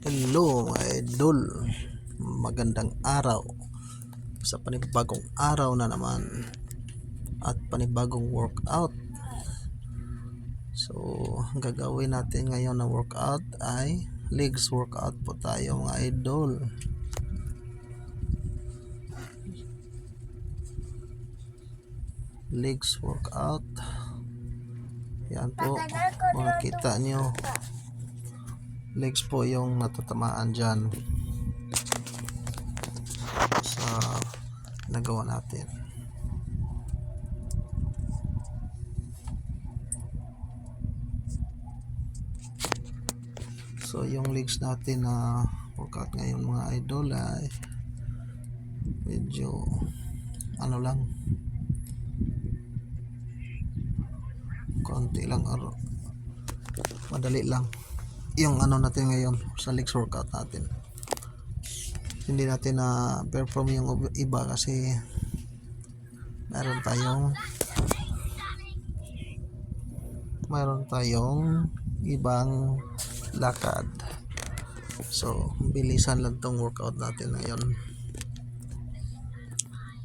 Hello mga idol, magandang araw sa panibagong araw na naman at panibagong workout. So ang gagawin natin ngayon na workout ay legs workout po tayo mga idol. Legs workout, yan po, makikita nyo legs po yung natatamaan dyan sa nagawa natin. So yung legs natin na workout ngayon mga idol ay medyo ano lang, konti lang, madali lang yung ano natin ngayon sa legs workout natin. Hindi natin na perform yung iba kasi mayroon tayong ibang lakad. So bilisan lang tong workout natin ngayon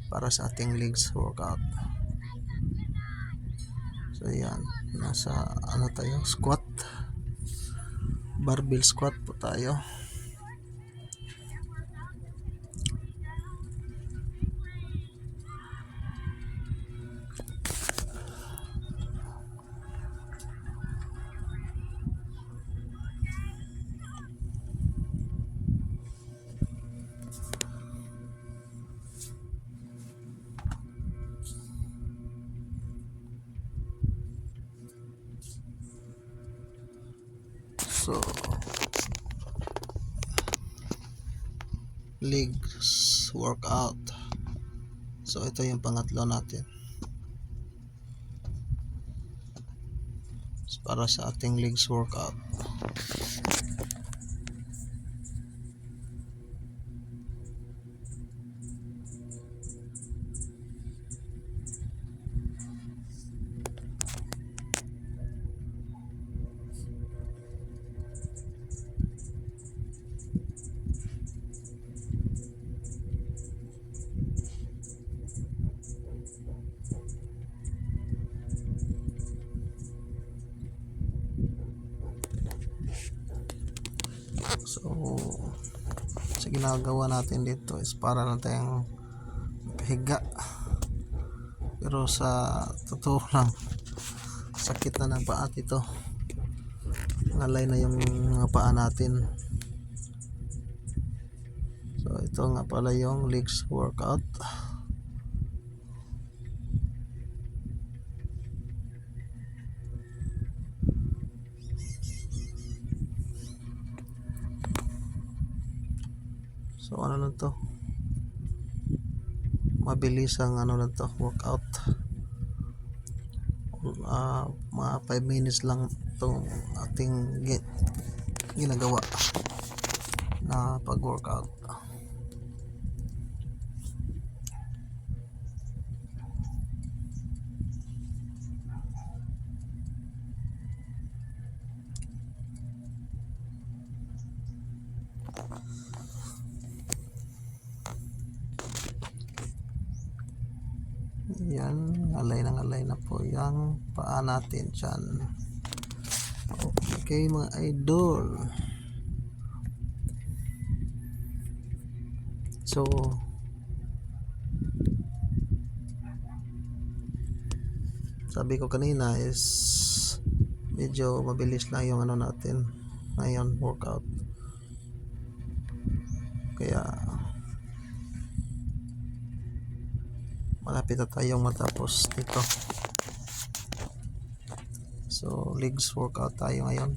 para sa ating legs workout. So yan, nasa ano tayo, squat, barbell squat po tayo. So legs workout. So ito yung pangatlo natin para sa ating legs workout. So sa ginagawa natin dito is para lang tayong higa, pero sa totoo lang sakit na ng paa ito, nalay na yung mga paa natin. So ito nga pala yung legs workout. So ano lang to, mabilis ang ano lang to, workout. Mga 5 minutes lang itong ating ginagawa na pag-workout. Yan, alay na po yung paa natin dyan. Okay mga idol, so sabi ko kanina is medyo mabilis lang yung ano natin ngayon workout, kaya malapit na tayong matapos dito. So legs workout tayo ngayon.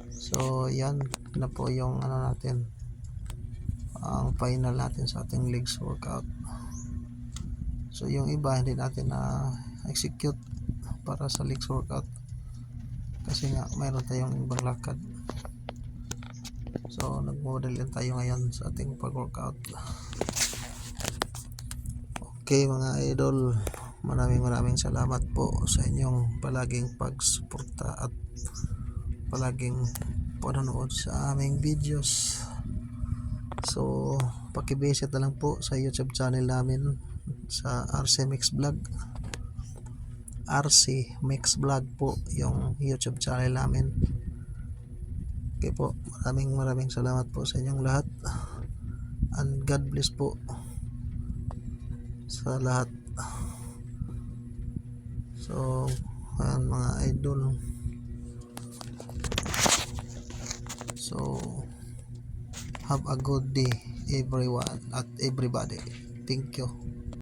So yan na po yung ano natin, ang final natin sa ating legs workout. So yung iba hindi natin na execute para sa legs workout kasi nga mayroon tayong ibang lakad. So nag-model din tayo ngayon sa ating pag-workout. Okay mga idol, maraming salamat po sa inyong palaging pagsuporta at palaging panonood sa aming videos. So paki-visit na lang po sa YouTube channel namin sa RC Mix Vlog. RC Mix Vlog po yung YouTube channel namin. Okay po, maraming salamat po sa inyong lahat, and God bless po sa lahat. So ayan mga idol, so have a good day everyone at everybody. Thank you.